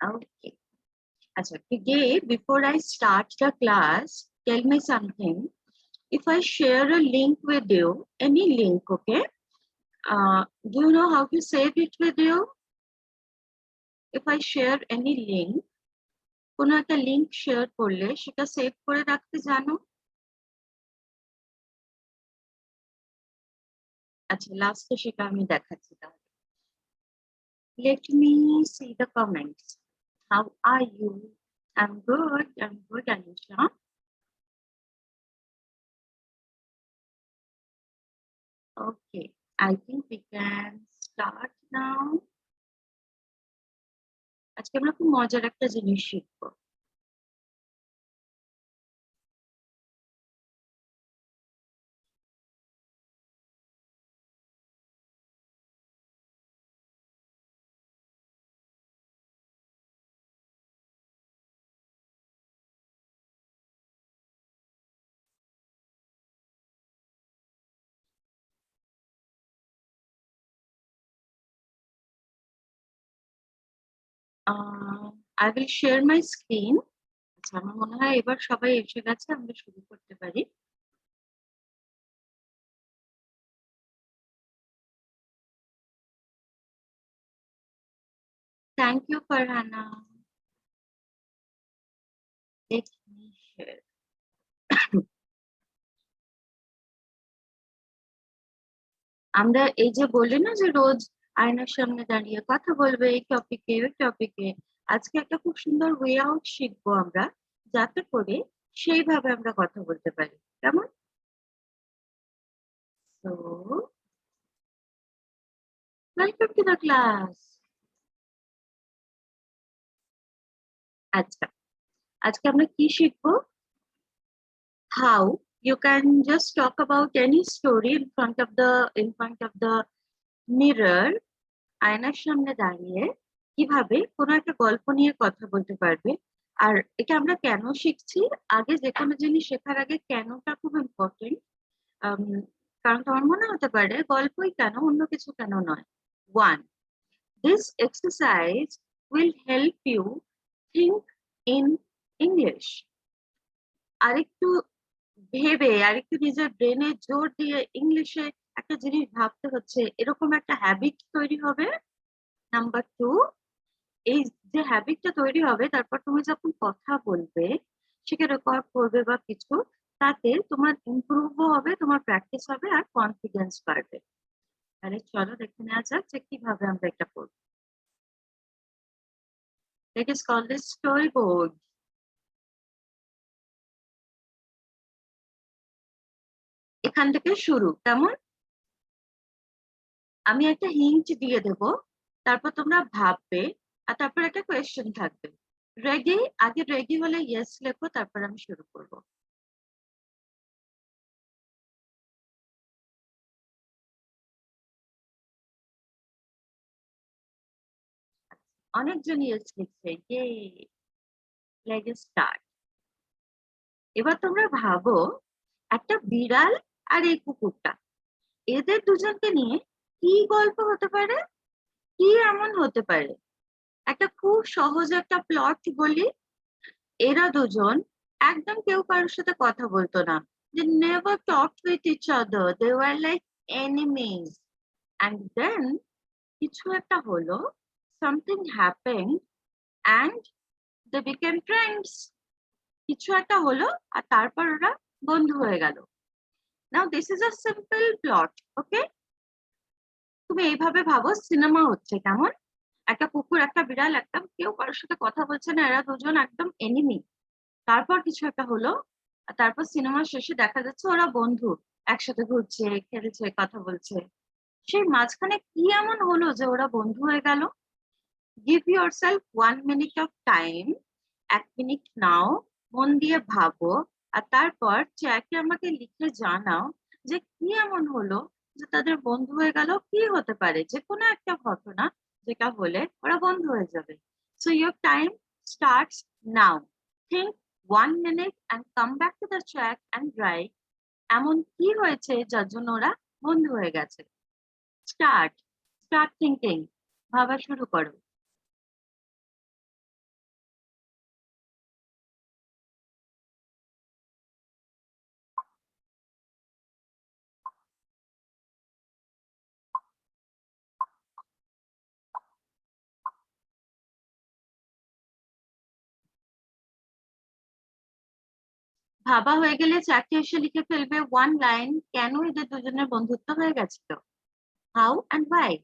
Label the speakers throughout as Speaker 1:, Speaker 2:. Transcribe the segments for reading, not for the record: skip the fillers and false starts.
Speaker 1: Okay. Achha, today, before I start the class, tell me something. If I share a link with you, any link, okay? Do you know how to save it with you? If I share any link, কোনো একটা link share করলে সেটা save করে রাখতে জানো? আচ্ছা, লাস্টে সেটা আমি দেখাচ্ছি তাহলে। Let me see the comments. How are you? I'm good, Anisha. Okay, I think we can start now. আজকে আমরা খুব মজার একটা জিনিস শিখবো। I will share my screen. আচ্ছা, আমার মনে হয় এবার সবাই এসে গেছে, আমরা শুরু করতে পারি। Thank you, Farhana. Let me share. আমরা এই যে বলি না যে রোজ আয়নার সামনে দাঁড়িয়ে কথা বলবে এই টপিকে ওই টপিকে, আজকে একটা খুব সুন্দর ওয়ে আউট শিখবো আমরা, যাতে করে সেইভাবে আমরা কথা বলতে পারি। কেমন? So, welcome to the class. আচ্ছা, আজকে আমরা কি শিখবো? How you can just talk about any story in front of the mirror, আয়নার সামনে দাঁড়িয়ে কিভাবে কোনো একটা গল্প নিয়ে কথা বলতে পারবে। আর এটা আমরা কেন শিখছি? আগে যে কোনো জিনিস শেখার আগে কেনটা খুব ইম্পর্টেন্ট। কারণ তোমার মনে হতে পারে গল্পই কেন, অন্য কিছু কেন নয়। 1. This exercise will help you think in English. আরেকটু ভেবে, আরেকটু নিজের ব্রেনে জোর দিয়ে ইংলিশে একটা জিনিস ভাবতে হচ্ছে, এরকম একটা হ্যাবিট তৈরি হবে। নাম্বার 2, এই যে হ্যাবিটটা তৈরি হবে, তারপর তুমি যখন কথা বলবে, সেটা রেকর্ড করবে বা কিছু, তাতে তোমার ইমপ্রুভও হবে, তোমার প্র্যাকটিস হবে আর কনফিডেন্স বাড়বে। তাহলে চলো দেখে নেওয়া যাক যে কিভাবে আমরা এটা করবো। Let us call this storyboard. এখান থেকে শুরু, কেমন? আমি একটা হিন্ট দিয়ে দেব, তারপর তোমরা ভাববে, আর তারপর একটা কোয়েশ্চেন থাকবে। রেডি? আগে রেডি হলে ইয়েস লেখো, তারপর আমি শুরু করব। অনেকজন ইয়েস লিখছে, লেট আস স্টার্ট। এবার তোমরা ভাবো একটা বিড়াল আর এই কুকুরটা, এদের দুজনকে নিয়ে কি গল্প হতে পারে, কি এমন হতে পারে? একটা খুব সহজ একটা প্লট বলি। এরা দুজন একদম কেউ কারোর সাথে কথা বলতো না। They never talked with each other. They were like enemies. And then কিছু একটা হলো, something happened and they became friends. কিছু একটা হলো আর তারপর ওরা বন্ধু হয়ে গেল। Now this is a simple plot, okay? তুমি এইভাবে ভাবো সিনেমা হচ্ছে কেমন, একটা কুকুর একটা বিড়াল একদম কেউ কারোর সাথে কথা বলছে না, এরা দুজন একদম এনিমি। তারপর কিছু একটা হলো আর তারপর সিনেমার শেষে দেখা যাচ্ছে ওরা বন্ধু, একসাথে ঘুরছে, খেলছে, কথা বলছে। সেই মাঝখানে কি এমন হলো যে ওরা বন্ধু হয়ে গেল? Give yourself 1 minute of time. 1 minute নাও, মন দিয়ে ভাবো, আর তারপর চ্যাটে আমাকে লিখে জানাও যে কি এমন হলো যে তাদের বন্ধু হয়ে গেল। কি হতে পারে? যে কোনো একটা ঘটনা যেটা হলে ওরা বন্ধু হয়ে যাবে। So your time starts now. Think 1 minute and come back to the chat and write এমন কি হয়েছে যার জন্য ওরা বন্ধু হয়ে গেছে। স্টার্ট স্টার্ট থিঙ্কিং, ভাবা শুরু করো। ভাবা হয়ে গেলে চ্যাটে এসে লিখে ফেলবে 1 লাইন, কেন এদের দুজনের বন্ধুত্ব হয়ে গেছিল। How and why.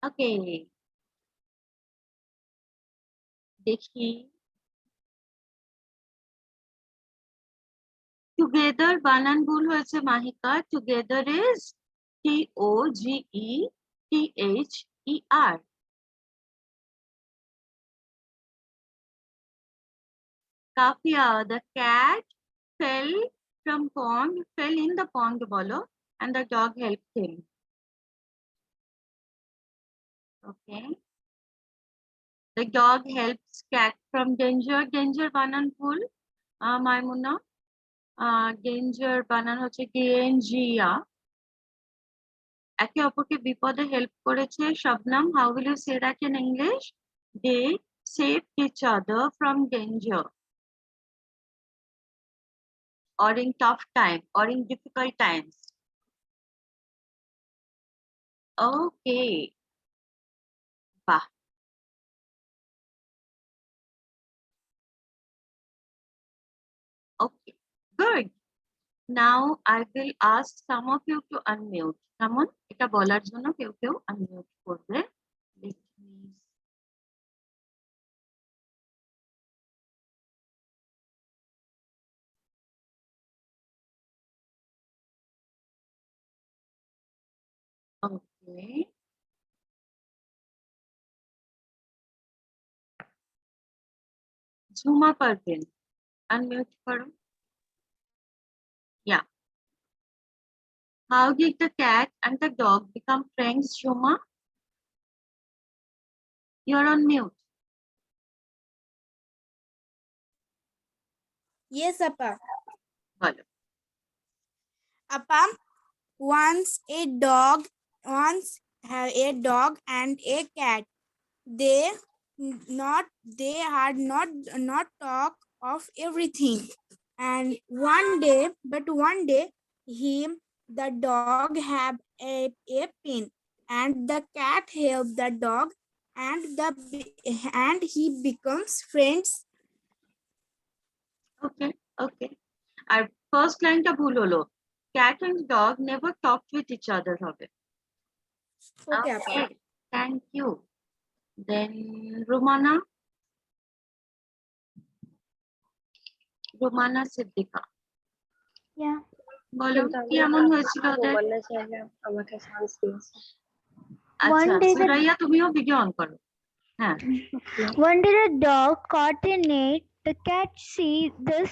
Speaker 1: ওকে, দেখি। টুগেদার বানান ভুল হয়েছে Mahika. Together is TOGETHER। কাফিয়া, the cat fell from pond, fell in the pond বলো, and the dog helped him. Okay. The dog helps cat from danger. Danger বানান ভুল মাইমুনা। ডেঞ্জার বানান হচ্ছে ডেঞ্জিয়া। একে অপরকে বিপদে হেল্প করেছে Shabnam. How will you say that in English? They saved each other from danger or in tough time or in difficult times. Okay, বাহ। Okay, good. Now I will ask some of you to unmute. কেমন? এটা বলার জন্য কেউ কেউ unmute করবে। Let me Okay. Jhuma পারবেন, unmute করো। Yeah. How did the cat and the dog become friends, Shoma? You're on mute.
Speaker 2: Yes, Appa.
Speaker 1: বলো।
Speaker 2: Appa, once a dog and a cat. They had not talk of everything. And one day, the dog had a pin, and the cat helped the dog, and he becomes friends.
Speaker 1: Okay, okay. R first লাইনটা ভুল হলো। Cat and dog never talked with each other হবে।
Speaker 2: Okay, Appa.
Speaker 1: Okay, thank you. Then Romana Siddika,
Speaker 3: Yeah.
Speaker 1: বলো কি এমন হয়েছিল ওদের?
Speaker 3: আমাকে চান্স দিয়েছে।
Speaker 1: আচ্ছা,
Speaker 3: One day the
Speaker 1: সুরাইয়া তুমিও ভিডিও অন করো। হ্যাঁ,
Speaker 3: One day the dog caught a net. The cat see this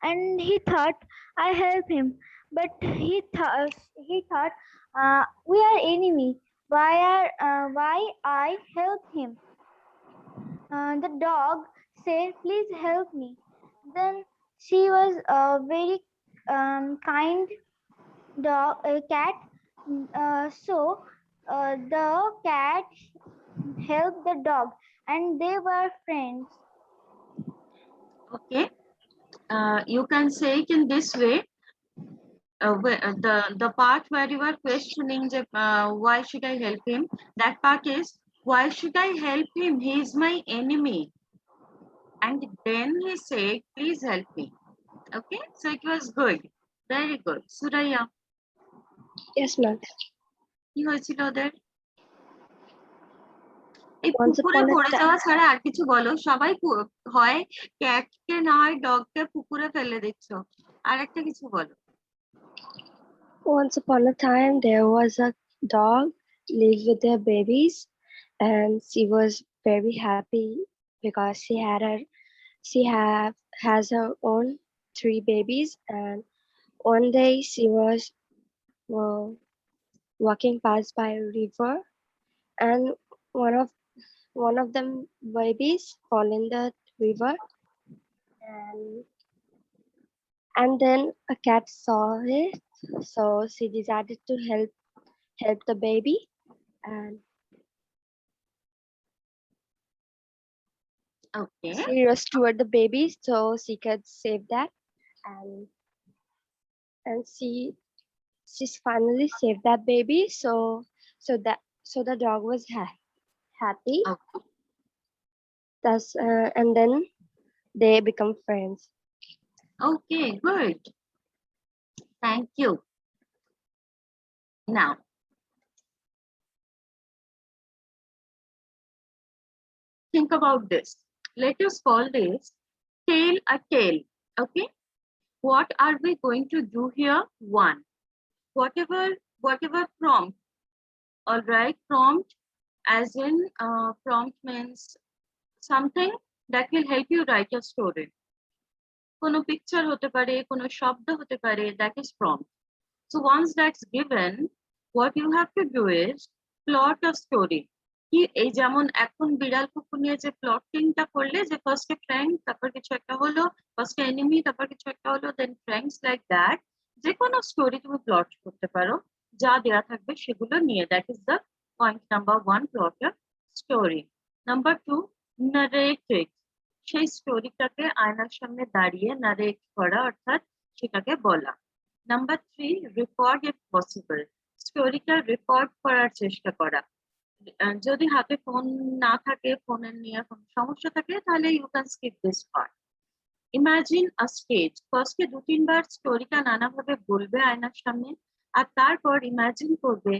Speaker 3: and he thought, I help him. But he thought, we are enemy. Why I help him? The dog said, please help me. Then she was a very kind cat. So the cat helped the dog and they were friends.
Speaker 1: okay. You can say it in this way. The part where you are questioning why should I help him, that part is, why should I help him, he is my enemy. And then he said, please help me. Okay, so it was good, very good. Suraya,
Speaker 4: Yes, ma'am.
Speaker 1: কি হয়েছিল ওদের? এই
Speaker 4: Once
Speaker 1: পুকুরে
Speaker 4: upon a
Speaker 1: পড়ে
Speaker 4: time,
Speaker 1: যাওয়া ছাড়া আর কিছু বলো। সবাই হয় ক্যাটকে না হয় ডগকে পুকুরে ফেলে দিচ্ছ, আর একটা কিছু বলো।
Speaker 4: once upon a time, there was a dog lived with their babies, and she was very happy because she has her own 3 babies. And one day she was uh, walking past by a river, and one of one of them babies fall in the river, and then a cat saw it, so she decided to help the baby, and
Speaker 1: Okay,
Speaker 4: she rescued the baby so she could save that, and she's finally saved that baby, so the dog was happy.
Speaker 1: okay.
Speaker 4: Thus and then they become friends.
Speaker 1: Okay, good. Thank you. Now, think about this. Let us call this tale a tale. Okay. What are we going to do here? One, whatever prompt. All right, prompt as in prompt means something that will help you write a story. কোনো picture হতে পারে, কোনো শব্দ হতে পারে, that is prompt. So once that's given, what you have to do is plot a story. কি এই যেমন এখন বিড়াল কুকুর নিয়ে যে প্লটিংটা করলে, যে ফার্স্টে ফ্রেন্ড, তারপর কিছু একটা হলো, ফার্স্টে এনিমি, তারপর কিছু একটা হলো, দেন ফ্রেন্ডস, লাইক দ্যাট। যে কোনো স্টোরি তুমি প্লট করতে পারো, যা দেয়া থাকবে সেগুলো নিয়ে। That is the point number 1, plot a story. Number 2, নারেটেড। সেই স্টোরিটাকে আয়নার সামনে দাঁড়িয়ে নারেট করা, অর্থাৎ সেটাকে বলা। Number 3, record if possible. স্টোরিটা রেকর্ড করার চেষ্টা করা। যদি হাতে ফোন না থাকে, ফোনের নিয়ে কোনো সমস্যা থাকে, তাহলে you can skip this part. Imagine a stage. ফার্স্টে 2-3 বার স্টোরিটা নানাভাবে বলবে আয়নার সামনে, আর তারপর ইমাজিন করবে,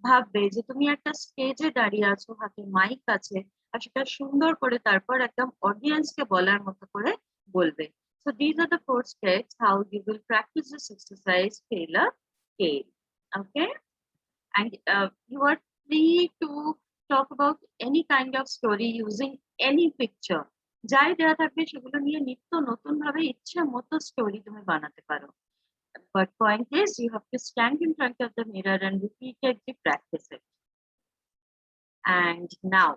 Speaker 1: ভাববে যে তুমি একটা স্টেজে দাঁড়িয়ে আছো, হাতে মাইক আছে, আর সেটা সুন্দর করে তারপর একদম অডিয়েন্সকে বলার মতো করে বলবে। So these are the 4 steps how you will practice this exercise, tell a tale. Okay, and you are free to talk about any kind of story using any picture. যাই দেওয়া থাকবে সেগুলো নিয়ে নিত্য নতুন ভাবে ইচ্ছে মতো স্টোরি তুমি বানাতে পারো। But point is, you have to stand in front of the mirror and repeatedly practice it. And now,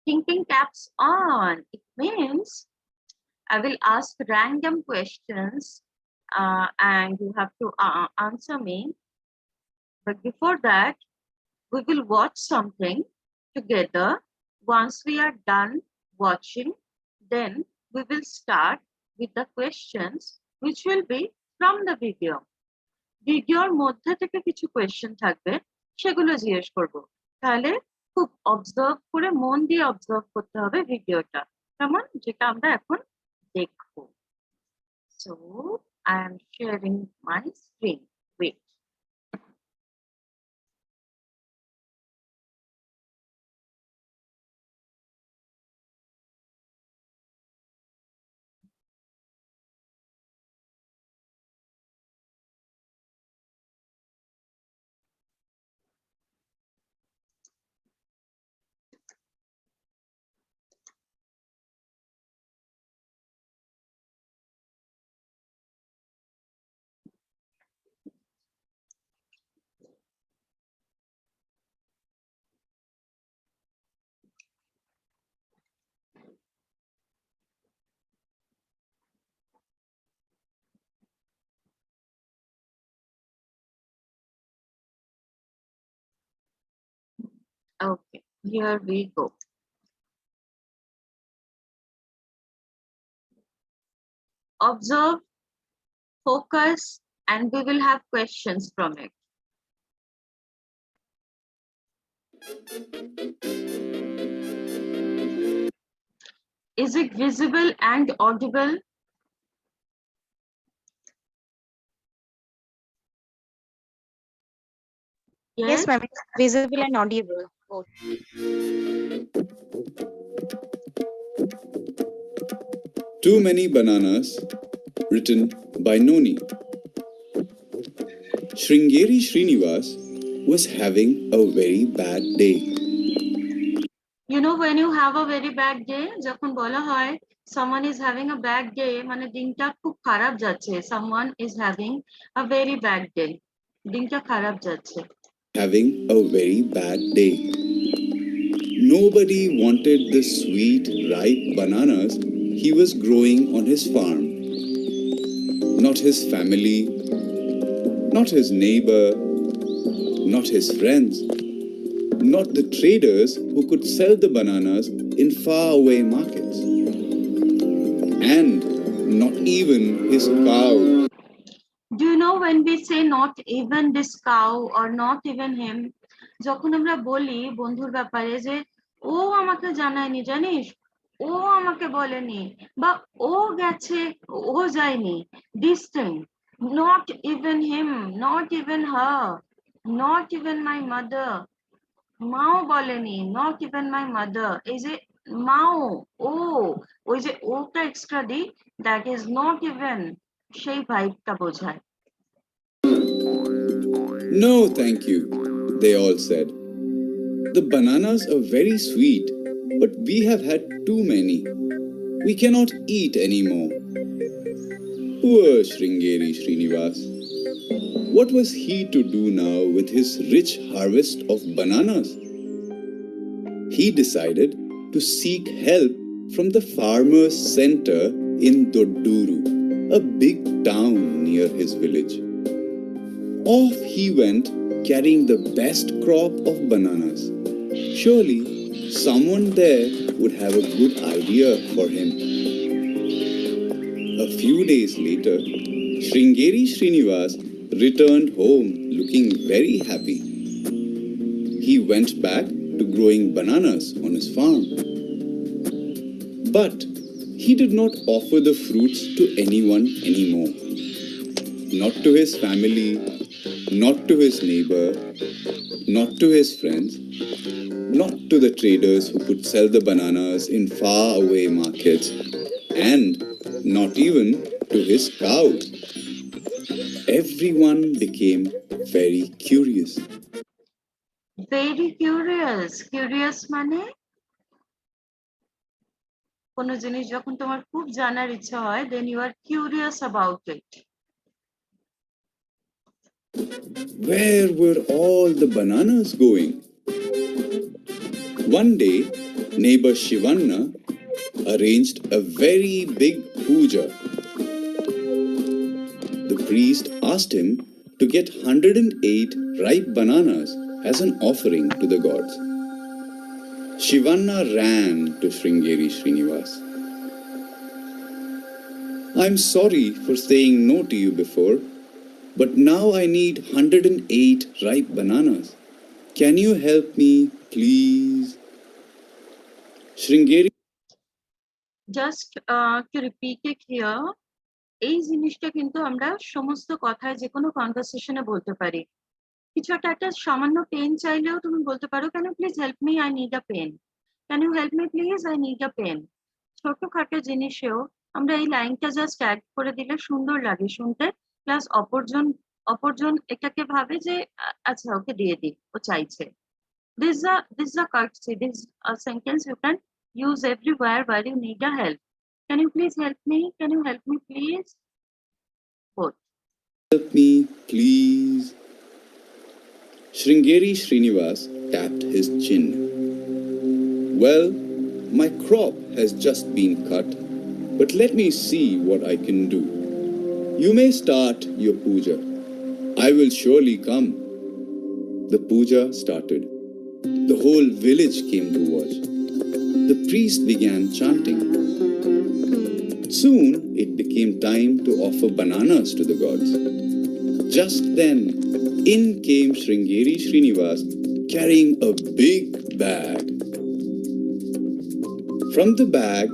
Speaker 1: thinking caps on. It means I will ask random questions and you have to answer me. But before that, we will watch something together. Once we are done watching, then we will start with the questions which will be from the video. ভিডিওর মধ্যে থেকে কিছু question থাকবে, সেগুলো জিজ্ঞেস করব। তাহলে খুব অবজার্ভ করে, মন দিয়ে অবজার্ভ করতে হবে ভিডিওটা, কেমন, যেটা আমরা এখন দেখবো। So I am sharing my screen. Wait. Okay, here we go. Observe, focus, and we will have questions from it. Is it visible and audible?
Speaker 5: Yes, ma'am. It's visible and audible. Both.
Speaker 6: Too Many Bananas, written by Noni. Sringeri Srinivas was having a very bad day.
Speaker 1: You know, when you have a very bad day, যখন বলা হয় someone is having a bad day, মানে দিনটা খুব খারাপ যাচ্ছে. Someone is having a very bad day. দিনটা খারাপ যাচ্ছে.
Speaker 6: Having a very bad day. Nobody wanted the sweet, ripe bananas he was growing on his farm. Not his family, not his neighbor, not his friends, not the traders who could sell the bananas in faraway markets, and not even his cow.
Speaker 1: Do you know when we say not even this cow or not even him, যখন আমরা বলি বন্ধুর ব্যাপারে যে ও আমাকে জানায়নি জানিস, ও আমাকে বলেনি, বা ও গেছে ও যায়নি, this thing, not even him, not even her, not even my mother, মাও বলেনি, not even my mother, এই যে মাও, ও, ওই যে ওটা এক্সট্রা দিই, that is not even, সেই ভাইবটা বোঝায়.
Speaker 6: No, thank you, they all said. The bananas are very sweet, but we have had too many. We cannot eat any more. Poor Sringeri Srinivas. What was he to do now with his rich harvest of bananas? He decided to seek help from the farmers' center in Dodduru, a big town near his village. Off he went, carrying the best crop of bananas. Surely someone there would have a good idea for him. A few days later, Sringeri Srinivas returned home looking very happy. He went back to growing bananas on his farm. But he did not offer the fruits to anyone anymore. Not to his family, not to his neighbor, not to his friends, not to the traders who could sell the bananas in far-away markets, and not even to his cows. Everyone became very curious.
Speaker 1: Very curious. Curious মানে কোনো জিনিস যখন তোমার খুব জানার ইচ্ছা হয়, then you are curious about it.
Speaker 6: Where were all the bananas going? One day, neighbor Shivanna arranged a very big puja. The priest asked him to get 108 ripe bananas as an offering to the gods. Shivanna ran to Sringeri Srinivas. I'm sorry for saying no to you before, but now I need 108 ripe bananas. Can you help me, please? Sringeri
Speaker 1: Just to repeat it here, এই জিনিসটা কিন্তু আমরা সমস্ত কথায় যে কোনো কনভারসেশনে বলতে পারি. কিছু একটা সামান্য পেন চাইলেও তুমি বলতে পারো, can you please help me, I need a pen, can you help me please, I need a pen. ছোটখাটো জিনিসেও আমরা এই লাইনটা জাস্ট অ্যাড করে দিলে সুন্দর লাগে শুনতে, প্লাস অপরজন এটাকে ভাবে যে আচ্ছা ওকে দিয়ে দিই, ও চাইছে. This is a courtesy, this is a sentence you can use everywhere where you need a help. Can you please help me, can you help me please, both.
Speaker 6: help me, please. Sringeri Srinivas tapped his chin. Well, my crop has just been cut, but let me see what I can do. You may start your puja. I will surely come. The puja started. The whole village came to watch. The priest began chanting. Soon it became time to offer bananas to the gods. Just then, in came Sringeri Srinivas carrying a big bag. From the bag,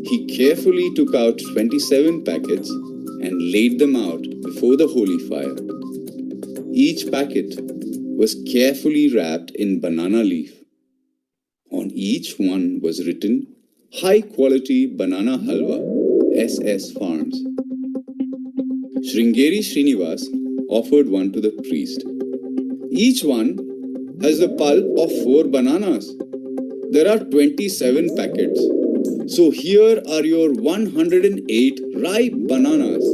Speaker 6: he carefully took out 27 packets and laid them out before the holy fire. Each packet was carefully wrapped in banana leaf. On each one was written High Quality Banana Halwa, SS Farms. Sringeri Srinivas offered one to the priest. Each one has the pulp of 4 bananas. There are 27 packets. So here are your 108 ripe bananas.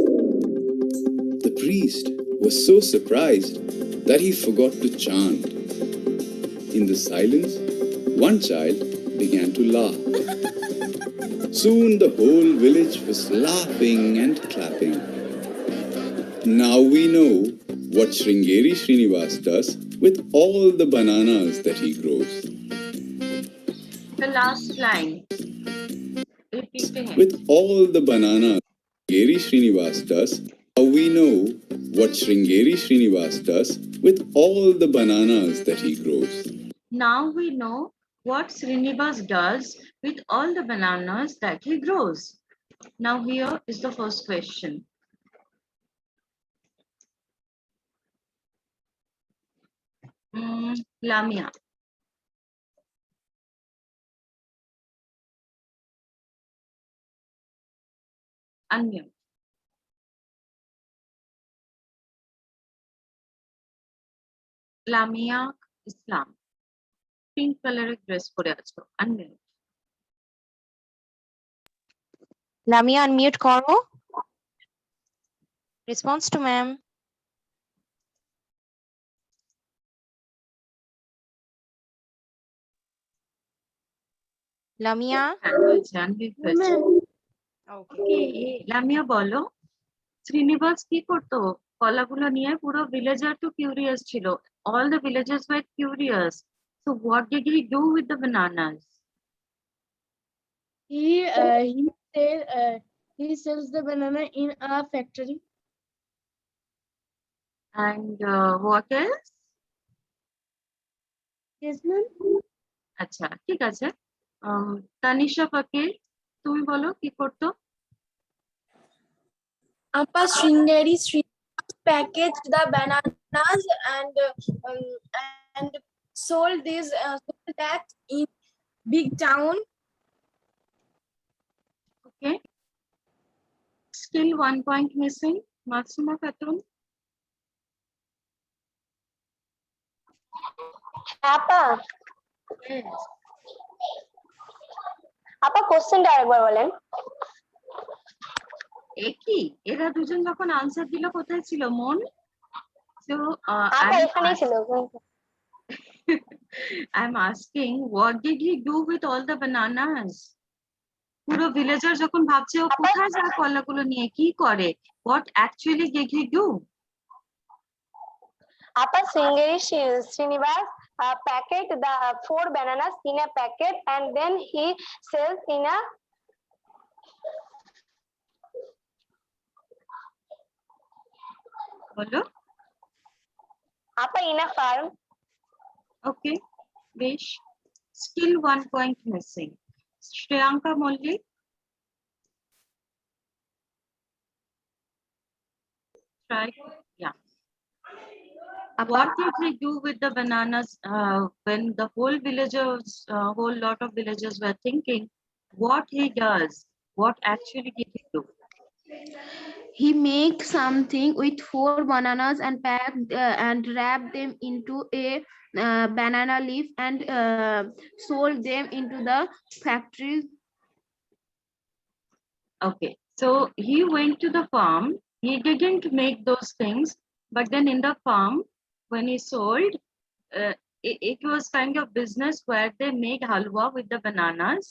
Speaker 6: The priest was so surprised that he forgot to chant. In the silence, one child began to laugh. Soon the whole village was laughing and clapping. Now we know what Sringeri Srinivas does with all the bananas that he grows.
Speaker 1: The last line. Repeating it.
Speaker 6: With all the bananas Sringeri Srinivas does, now we know what Sringeri Srinivas does with all the bananas that he grows.
Speaker 1: Now we know what Srinivas does with all the bananas that he grows. Now here is the first question. Lamia. Unmute. Lamia Islam. Pink color dress pore acho. Unmute.
Speaker 5: Lamia, unmute করো. Response to ma'am. Lamia.
Speaker 1: Unmute হয়েছে। Okay, Lamia বলো শ্রীনিবাস কি করতো কলাগুলো নিয়ে পুরো villager তো curious ছিল all the villagers were curious so what did he do with the bananas
Speaker 2: He sells the banana in a factory.
Speaker 1: and what else
Speaker 2: Yes, ma'am.
Speaker 1: আচ্ছা ঠিক আছে তানিশা ফকির তুমি বলো কি করতো
Speaker 2: Appa Sringeri packaged the bananas and sold that in big town.
Speaker 1: okay skill 1 point missing Matsuma Khatun
Speaker 7: আপা আপা কোশ্চেনটা আরেকবার বলেন
Speaker 1: একই এরা দুজন যখন আনসার দিল কোথায় ছিল মন so
Speaker 7: আপা এখানেই ছিল
Speaker 1: I'm asking what did he do with all the bananas পুরো ভিলেজার যখন ভাবছে ও কোথায় যায় কলাগুলো নিয়ে কি করে what actually did he do
Speaker 7: আপা Sringeri Srinivas packet the 4 bananas in a packet and then he sells in a
Speaker 1: বলো
Speaker 7: আপা in a farm.
Speaker 1: okay বেশ still 1 point missing Shriyanka Mollik try yeah what did he do with the bananas when the whole villagers whole lot of villagers were thinking what he does what actually did he do
Speaker 8: He makes something with 4 bananas and packed and wrapped them into a banana leaf and sold them into the factories.
Speaker 1: Okay, so he went to the farm. He didn't make those things, but then in the farm, when he sold, it was kind of business where they made halwa with the bananas.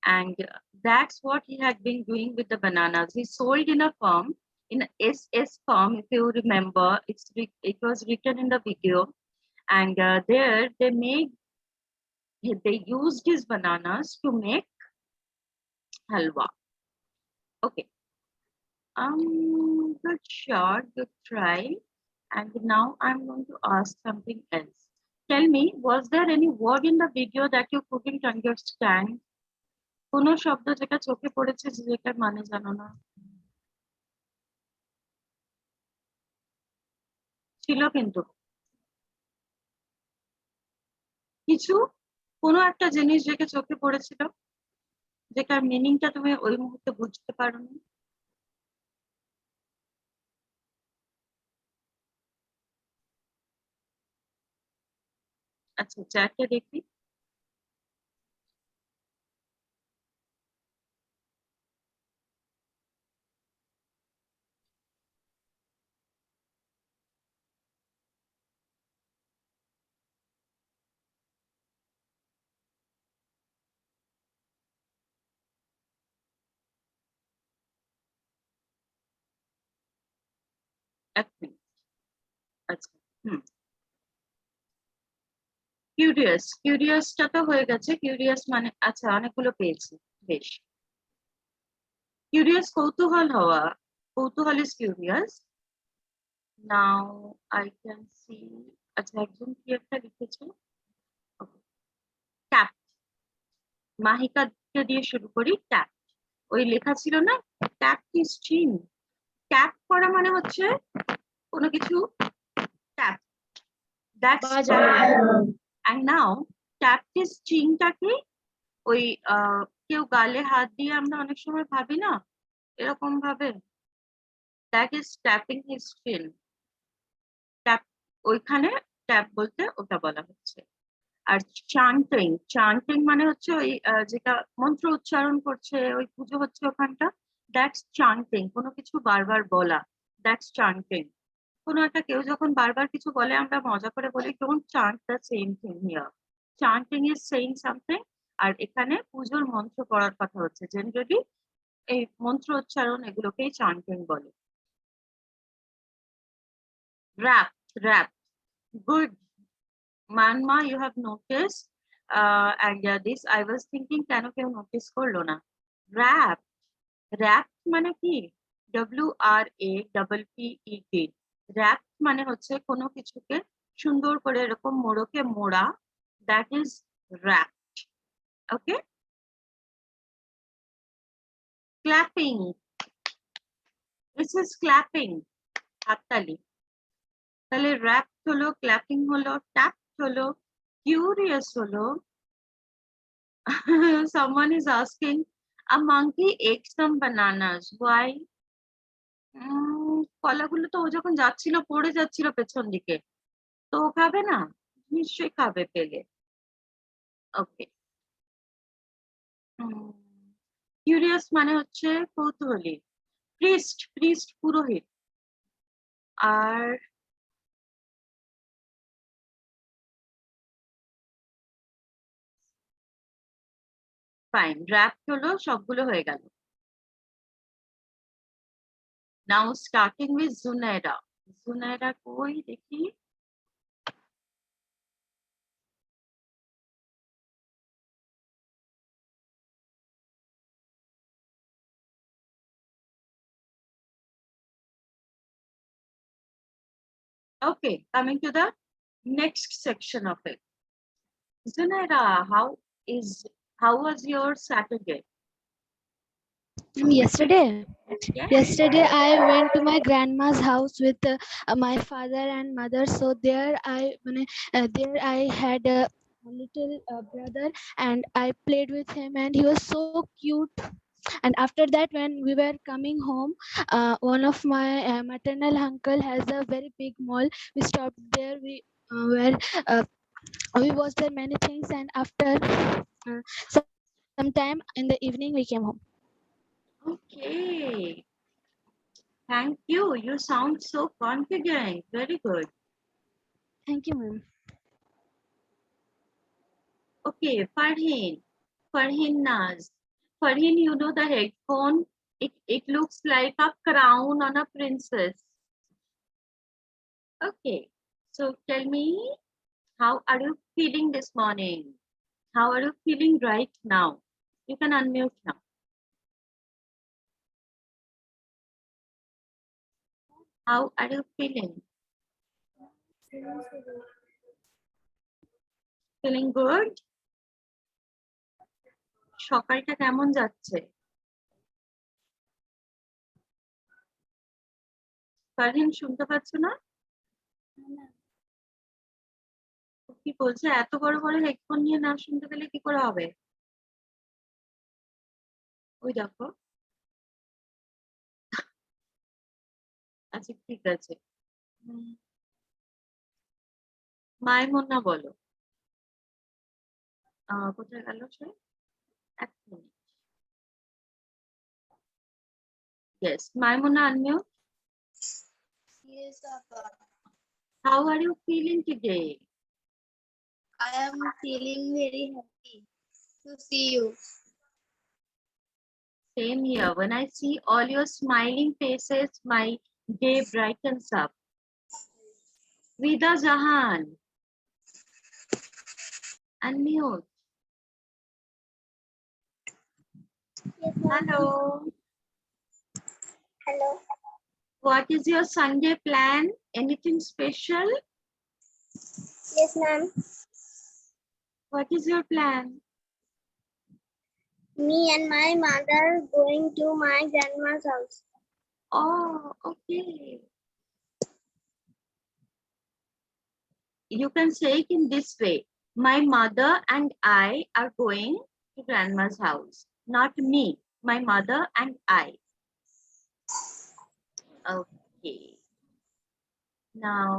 Speaker 1: And that's what he had been doing with the bananas. He sold in a farm, in a SS farm, if you remember, it was written in the video. and there they used his bananas to make halwa. Okay. Good shot, good try. And now I'm going to ask something else. Tell me, was there any word in the video that you couldn't understand? কোনো শব্দ যেটা চোখে পড়েছে যেটার মানে জানো না? ছিল কিন্তু কিছু কোনো একটা জিনিস যেটা চোখে পড়েছিল যেটার মিনিংটা তুমি ওই মুহূর্তে বুঝতে পারোনি। আচ্ছা চ্যাটে দেখি। এক মিনিট। আচ্ছা কিউরিয়াসটা তো হয়ে গেছে। কিউরিয়াস মানে আচ্ছা অনেকগুলো পেয়েছি, বেশ। কিউরিয়াস কৌতূহল হওয়া, কৌতূহল is curious. Now I can see. আচ্ছা একজন কি একটা লিখেছে, ট্যাপ। মাহিকাকে দিয়ে শুরু করি। ট্যাপ, ওই লেখা ছিল না ট্যাপ ইজ চিন। ট্যাপ করা মানে হচ্ছে কোনো কিছু tap, that's and now tap is চিংটা কি ওই কেউ গালে হাত দিয়ে আমরা অনেক সময় ভাবি না এরকম ভাবে, that is tapping his chin. Tap ওইখানে ট্যাপ বলতে ওটা বলা হচ্ছে। আর চান্টিং মানে হচ্ছে ওই যেটা মন্ত্র উচ্চারণ করছে, ওই পুজো হচ্ছে ওখানটা, দ্যাটস চান্টিং। কোনো কিছু বারবার বলা, দ্যাটস চান্টিং। কোনো একটা কেউ যখন বারবার কিছু বলে আমরা মজা করে বলি don't chant the same thing here. Chanting is saying something. আর এখানে পুজোর মন্ত্র পড়ার কথা হচ্ছে, জেনারেলি এই মন্ত্র উচ্চারণ এগুলোকেই চান্টিং বলে। র‍্যাপ, র‍্যাপ, গুড মানমা, you have notice. and this I was thinking কেন কেউ নোটিস করলো না। র‍্যাপ, র‍্যাপ মানে কি? WRAPPET। র‍্যাপ মানে হচ্ছে কোনো কিছুকে সুন্দর করে এরকম মোড়কে মোড়া, that is wrapped. Okay. Clapping, this is clapping, হাততালি। তাহলে র‍্যাপ হলো, ক্ল্যাপিং হলো, ট্যাপ হলো, কিউরিয়াস হলো। someone is asking a monkey ate some bananas, why? কলাগুলো তো ও যখন যাচ্ছিল পড়ে যাচ্ছিল পেছন দিকে, তো ও খাবে না? নিশ্চয়ই খাবে পেলে। ওকে। কিউরিয়াস মানে হচ্ছে কৌতূহলী। প্রিস্ট, প্রিস্ট পুরোহিত। আর ফাইন, র‍্যাপ হলো, সবগুলো হয়ে গেল। নাও স্টার্টিং উইথ জুনাইরা। জুনাইরা কই দেখি। Okay, coming to the next section of it. Zunaira, how was your Saturday?
Speaker 3: Yesterday,
Speaker 1: Yes.
Speaker 3: yesterday I went to my grandma's house with my father and mother. So there I had a little brother, and I played with him, and he was so cute. And after that, when we were coming home, one of my maternal uncle has a very big mall. We stopped there. We watched there many things, and after some time in the evening, we came home.
Speaker 1: Okay. Thank you. You sound so confident. Very good.
Speaker 3: Thank you, ma'am.
Speaker 1: Okay, Farhin. Farhin Naz. Farhin, you know the headphone? It looks like a crown on a princess. Okay. So tell me, How are you feeling this morning? How are you feeling right now? You can unmute now. How are you feeling? Feeling good? সকালটা কেমন যাচ্ছে? ফারহিন শুনতে পাচ্ছ না? কি বলছে? এত বড় বড় হেডফোন নিয়ে না শুনতে পেলে কি করে হবে? ওই দেখো। আচ্ছা ঠিক আছে। মাইমুনা বলো। কোথায় গেল সে? এক minute. Yes, Maimuna, unmute.
Speaker 9: Yes, Appa.
Speaker 1: How are you feeling today?
Speaker 9: I am feeling very happy to see you.
Speaker 1: Same here. When I see all your smiling faces, my day brightens up. Vida Jahan, unmute.
Speaker 9: Yes, ma'am.
Speaker 1: Hello.
Speaker 9: Hello.
Speaker 1: What is your Sunday plan? Anything special?
Speaker 9: Yes, ma'am.
Speaker 1: What is your plan?
Speaker 9: Me and my mother going to my grandma's house.
Speaker 1: Oh, okay. You can say it in this way. My mother and I are going to grandma's house. Not me, my mother and I. Okay. Now,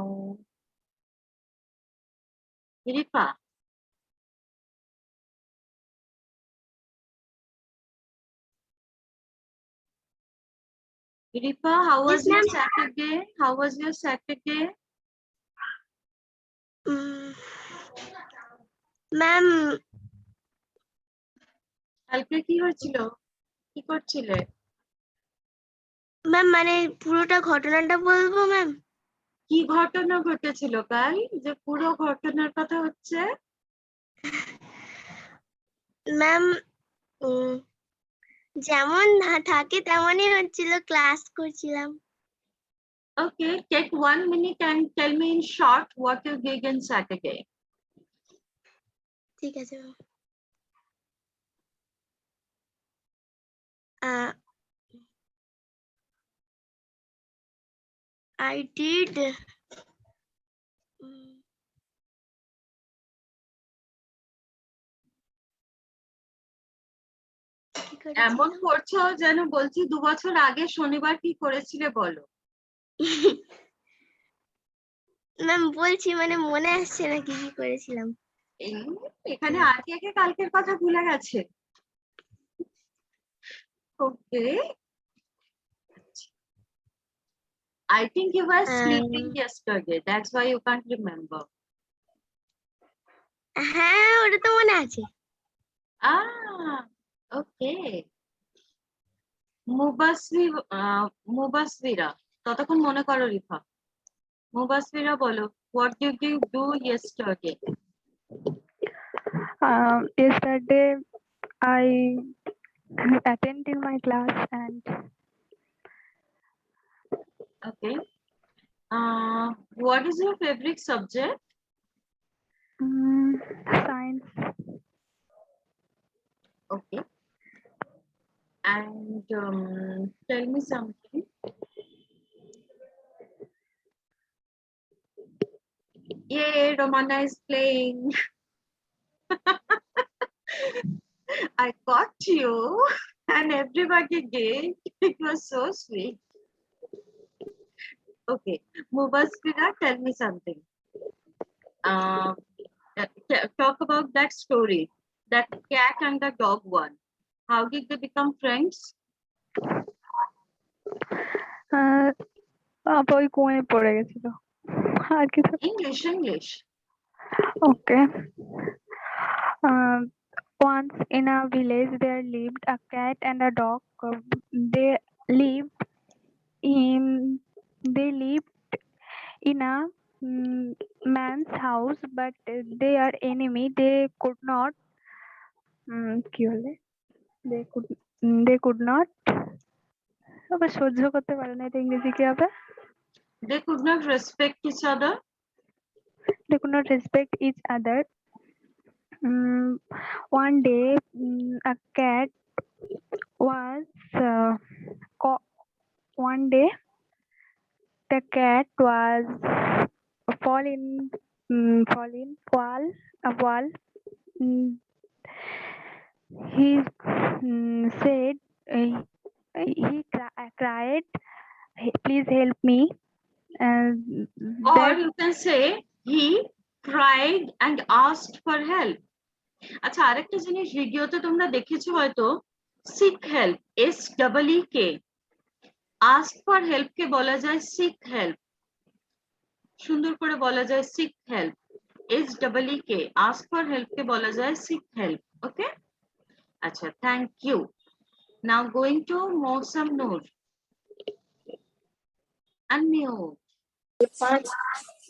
Speaker 1: Ripa. Ripa, how was
Speaker 9: Yes,
Speaker 1: your
Speaker 9: ma'am.
Speaker 1: Saturday? How was your Saturday?
Speaker 9: Ma'am,
Speaker 1: কালকে কি হয়েছিল? কি করছিলে?
Speaker 9: Ma'am মানে পুরোটা ঘটনাটা বলবো ma'am?
Speaker 1: কি ঘটনা ঘটেছিল কাল যে পুরো ঘটনার কথা হচ্ছে?
Speaker 9: ম্যাম যেমন থাকে তেমনই হচ্ছিল, ক্লাস করছিলাম।
Speaker 1: Okay, take 1 minute and tell me in short what you did on Saturday.
Speaker 9: ঠিক আছে ম্যাম। I did
Speaker 1: এমন করছো যেন বলছি 2 বছর আগে শনিবার কি করেছিলে বলো।
Speaker 9: ম্যাম বলছি মানে মনে আসছে না কি কি করেছিলাম।
Speaker 1: এখানে আজকে কালকের কথা ভুলে গেছে। Okay. I think you were sleeping yesterday. That's why you can't remember.
Speaker 9: হ্যাঁ ওটা তো মনে আছে।
Speaker 1: Okay. মুবাসসিরা ততক্ষণ মনে করো রিফা। মুবাসসিরা বলো, what did you do yesterday?
Speaker 10: Yesterday I attended my class and
Speaker 1: Okay. What is your favorite subject?
Speaker 10: science.
Speaker 1: Okay. And tell me something. Yay, Romana is playing. I got you and everybody did. It was so sweet. Okay, Mubasfira, tell me something. Talk about that story, that cat and the dog one. How did they become friends?
Speaker 10: ওই কুঁয়ে পড়ে গেছিল আর কিছু।
Speaker 1: English.
Speaker 10: Okay. Once in a village there lived a cat and a dog. They lived in a man's house, but they are enemy. They could not. কি হলে? They could not. আবার সহ্য করতে পারে না, এটা ইংরেজি কি হবে?
Speaker 1: They could not respect each other.
Speaker 10: They could not respect each other. One day, a cat was one day the cat was fall a wall. He said he cried, please help me.
Speaker 1: Or you can say he cried and asked for help. আচ্ছা, আরেকটা জিনিস ভিডিওতে তোমরা দেখেছো হয়তো, seek help, SEEK, ask for help কে বলা যায় সিক হেল্প। সুন্দর করে বলা যায় seek help, SEEK, ask for help কে বলা যায় সিক হেল্প। ওকে, আচ্ছা, thank you. Now going to Mousam Noor. Unmute.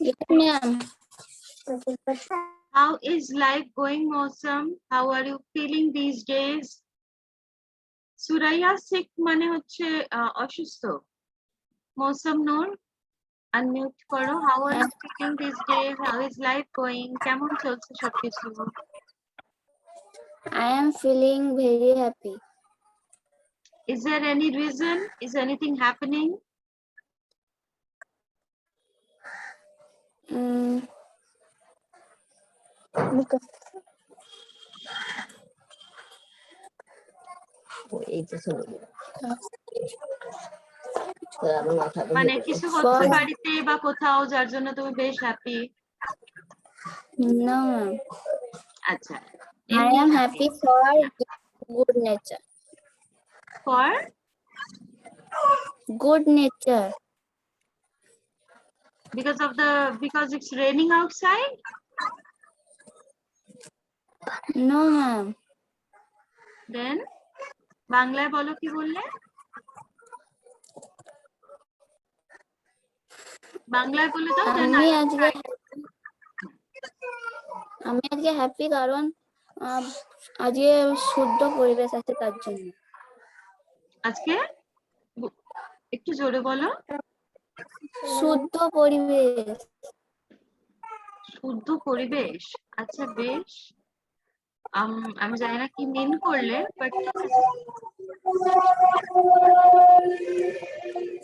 Speaker 9: Yes, ma'am.
Speaker 1: How is life going, Mosam? How are you feeling these days? Suraya sick মানে হচ্ছে অসুস্থ। Mosam Noor, unmute করো। How are you feeling these days? How is life going? কেমন চলছে সবকিছু?
Speaker 9: I am feeling very happy.
Speaker 1: Is there any reason? Is anything happening? মানে কিছু হচ্ছে বাড়িতে বা কোথাও যার জন্য তুমি বেশ হ্যাপি?
Speaker 9: No, ma'am.
Speaker 1: আচ্ছা,
Speaker 9: I am happy for good nature.
Speaker 1: For
Speaker 9: Good nature.
Speaker 1: because it's raining outside?
Speaker 9: No, ma'am.
Speaker 1: Then বাংলায় বলো, কি বললে? বাংলায় বলে দাও।
Speaker 9: আমি আজকে হ্যাপি কারণ আজকে শুদ্ধ পরিবেশ আছে তার জন্য।
Speaker 1: আজকে একটু জোরে বলো।
Speaker 9: শুদ্ধ পরিবেশ।
Speaker 1: শুদ্ধ পরিবেশ, আচ্ছা বেশ। আমি জানি না কি মিন করলে, বাট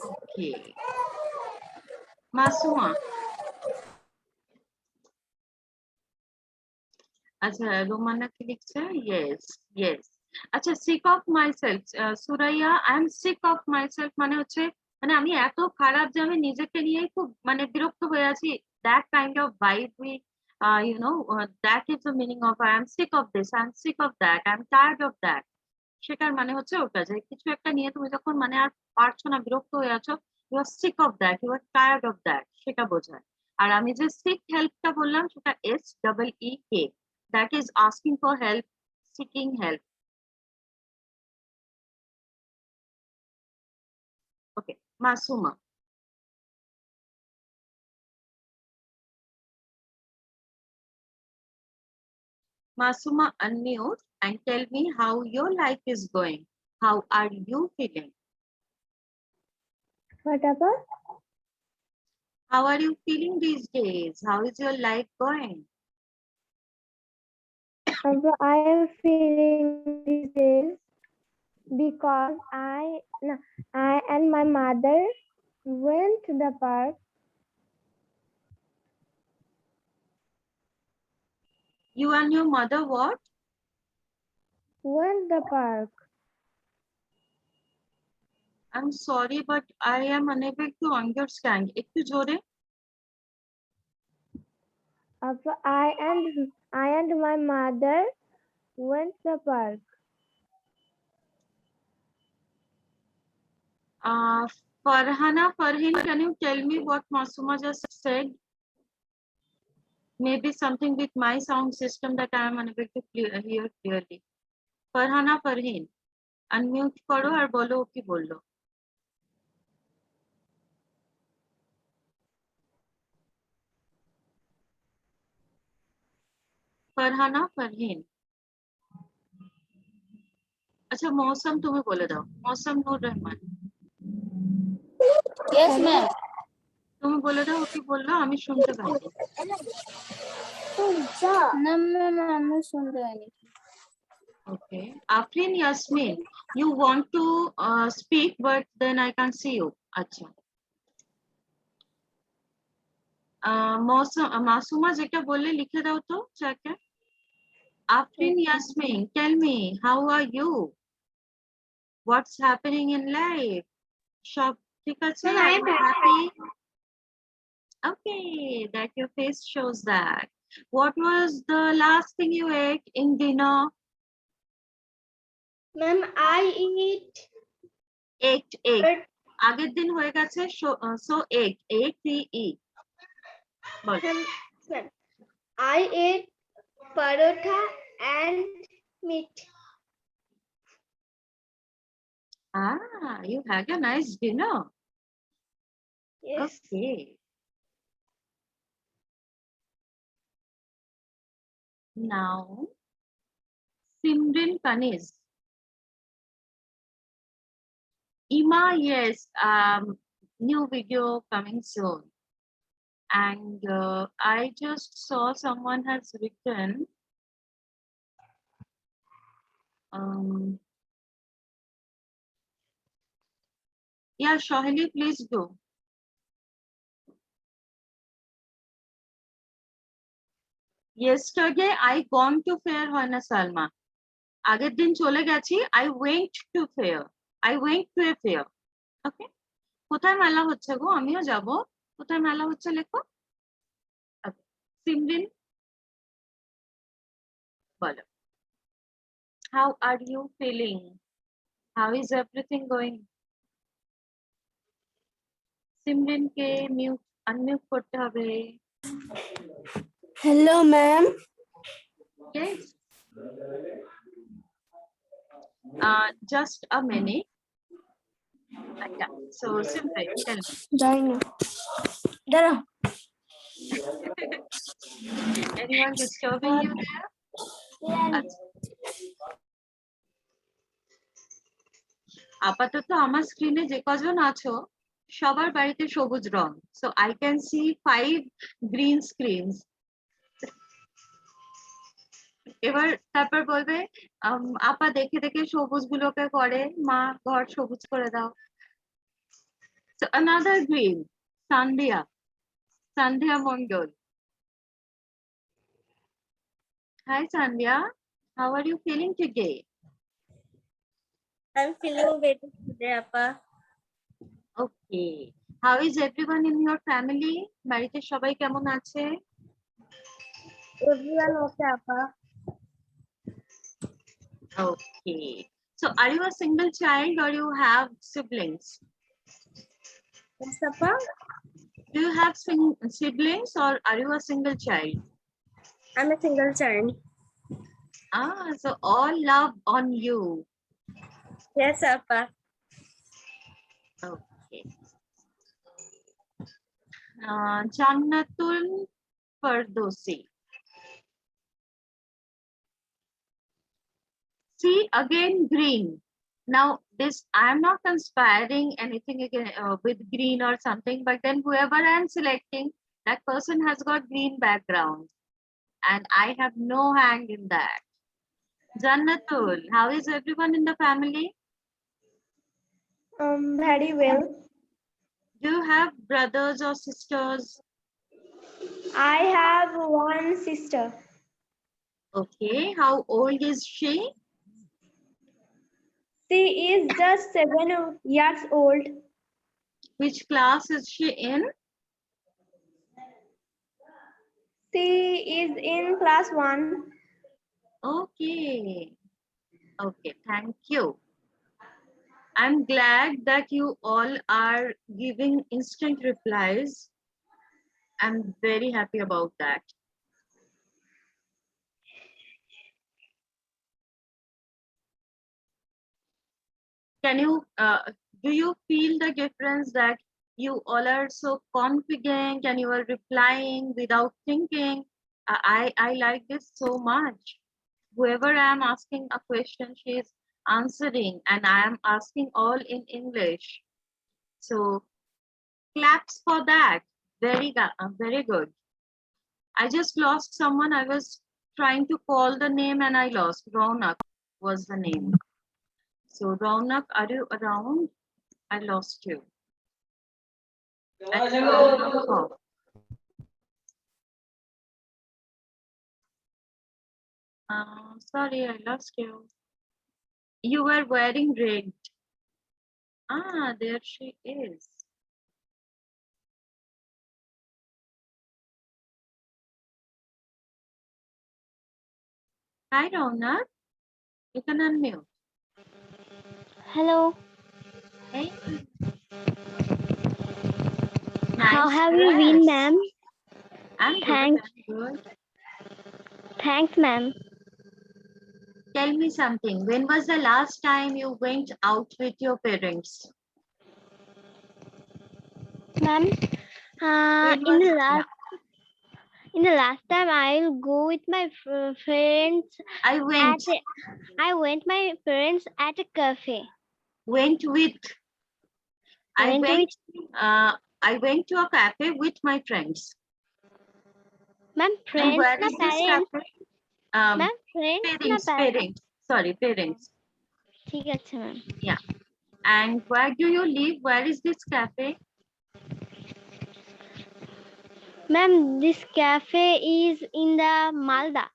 Speaker 1: ওকে। মাসুমা, আচ্ছা রোমানা কি লিখছে? Yes yes. আচ্ছা, sick of myself, Suraiya, I am sick of myself মানে হচ্ছে মানে আমি এত খারাপ যে আমি নিজেকে নিয়ে খুব মানে বিরক্ত হয়ে আছি। That kind of vibe we that is the meaning of I am sick of this, I am sick of that, I am tired of that. সেটার মানে হচ্ছে ওটা, যে কিছু একটা নিয়ে তুমি যখন মানে আর পারছো না, বিরক্ত হয়ে আছো, you are sick of that, you are tired of that, সেটা বোঝায়। আর আমি যে সিক হেল্পটা বললাম সেটা SEEK, that is asking for help, seeking help. Okay, Masuma. Masuma, unmute and tell me how your life is going. How are you feeling?
Speaker 3: What about?
Speaker 1: How are you feeling these days? How is your life going?
Speaker 3: I am feeling these days because I and my mother went to the park.
Speaker 1: You and your mother what?
Speaker 3: Went the park.
Speaker 1: I'm sorry, but I am unable to understand. একটু জোরে।
Speaker 3: I and my mother went to the park.
Speaker 1: Farhana, Farhin, can you tell me what Masuma just said? Maybe something with my sound system that I am unable to hear clearly. Farhana, Farhin, unmute করো আর বলো ও কি বললো। फरहाना फरहीन अच्छा मौसम तुम्हें बोले दाओ मौसम नूर रहमान
Speaker 9: यस मैम
Speaker 1: তুমি বলে দাও কি বললো আমি শুনতে পাইনি
Speaker 9: না ম্যাম আমি শুনতে পাইনি
Speaker 1: okay Afrin Yasmin you want to speak but then I can't see you আচ্ছা মাসুমা যেটা বললে লিখে দাও তো চ্যাটে Afrin Yasmin tell me how are you what's happening in life সব ঠিক আছে
Speaker 7: Ma'am, I am
Speaker 1: happy okay that your face shows that what was the last thing you ate in dinner
Speaker 7: ma'am, I eat
Speaker 1: egg আগের দিন হয়ে গেছে so egg ball
Speaker 7: ma'am, I ate parotha and meat.
Speaker 1: You had a nice dinner
Speaker 7: Yes.
Speaker 1: okay now Simran Kanis Ima yes new video coming soon and I just saw someone has written yeah Shohili please do yesterday I gone to fair Hana Salma আগের দিন চলে গেছি I went to fair I went to a fair okay কোথায় মেলা হচ্ছে গো আমিও যাব কোথায় মেলা হচ্ছে লেখো সিমরিন বলো how are you feeling how is everything going Simrin K mute unmute করতে হবে
Speaker 7: Hello, ma'am.
Speaker 1: yes just a minute yeah. So Simran tell me
Speaker 7: Dara.
Speaker 1: anyone disturbing you there আচ্ছা। আপাতত আমার স্ক্রিনে যে কজন আছো সবার বাড়িতে সবুজ রং so I can see 5 green screens এবার তারপর বলবে আপা দেখে দেখে সবুজ গুলোকে করে মা ঘর সবুজ করে দাও so another green Sandhya Mondal hi Sandhya how are you feeling today
Speaker 7: I'm feeling better today, Appa.
Speaker 1: Okay how is everyone in your family বাড়িতে সবাই কেমন আছে
Speaker 7: Everyone okay, Appa.
Speaker 1: okay so are you a single child or you have siblings
Speaker 7: Yes, Appa.
Speaker 1: do you have siblings or are you a single child
Speaker 7: I'm a single child.
Speaker 1: so all love on you
Speaker 7: Yes, Appa.
Speaker 1: okay Jannatul Fardosi see again green now this I am not conspiring anything again with green or something but then whoever I am selecting that person has got green background and I have no hand in that Jannatul how is everyone in the family
Speaker 7: Very well.
Speaker 1: do you have brothers or sisters
Speaker 7: I have one sister.
Speaker 1: okay how old is she
Speaker 7: She is just 7 years old.
Speaker 1: which class is she in
Speaker 7: She is in class 1.
Speaker 1: okay okay thank you I'm glad that you all are giving instant replies I'm very happy about that can you do you feel the difference that you all are so confident and you are replying without thinking I like this so much. Whoever I am asking a question, she is answering, and I am asking all in English. So claps for that. Very good. I just lost someone. I was trying to call the name and I lost. Raunak was the name. So Raunak, are you around? I lost you. Sorry, I lost you. You were wearing red. Ah, there she is. Hi, Raunak. You can unmute.
Speaker 3: Hello.
Speaker 1: Hey.
Speaker 3: How
Speaker 1: Nice
Speaker 3: have you been,
Speaker 1: dress.
Speaker 3: ma'am?
Speaker 1: I'm good.
Speaker 3: Thanks.
Speaker 1: I'm good.
Speaker 3: Thanks, ma'am.
Speaker 1: Tell me something. When was the last time you went out with your parents?
Speaker 3: Ma'am,
Speaker 1: When
Speaker 3: in
Speaker 1: was
Speaker 3: the last time I'll go with my friends.
Speaker 1: I went.
Speaker 3: I went my parents at a cafe.
Speaker 1: Went with. I
Speaker 3: Went
Speaker 1: went. I went to a cafe with my friends.
Speaker 3: Ma'am,
Speaker 1: And
Speaker 3: friends
Speaker 1: where
Speaker 3: na
Speaker 1: is this
Speaker 3: parents?
Speaker 1: cafe?
Speaker 3: Ma'am, friends na parents?
Speaker 1: Parents. Sorry, parents.
Speaker 3: ঠিক আছে, ma'am.
Speaker 1: Yeah. And where do you live? Where is this cafe?
Speaker 3: Ma'am, this cafe is in the Malda.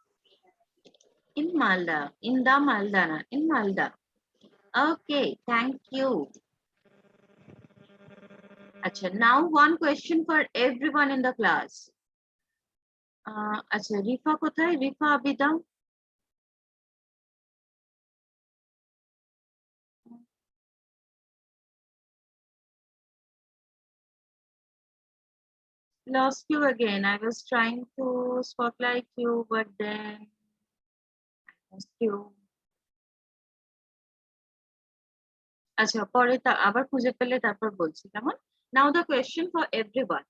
Speaker 1: In Malda. In the Maldana. In Malda. Okay, thank you. Achha, now one question for everyone in the class. Achha, Rifa kothay? Rifa Abida? Lost you again. I was trying to spotlight you, but then I lost you. আচ্ছা পরে আবার খুঁজে পেলে তারপর বলছি কেমন নাও the question for everyone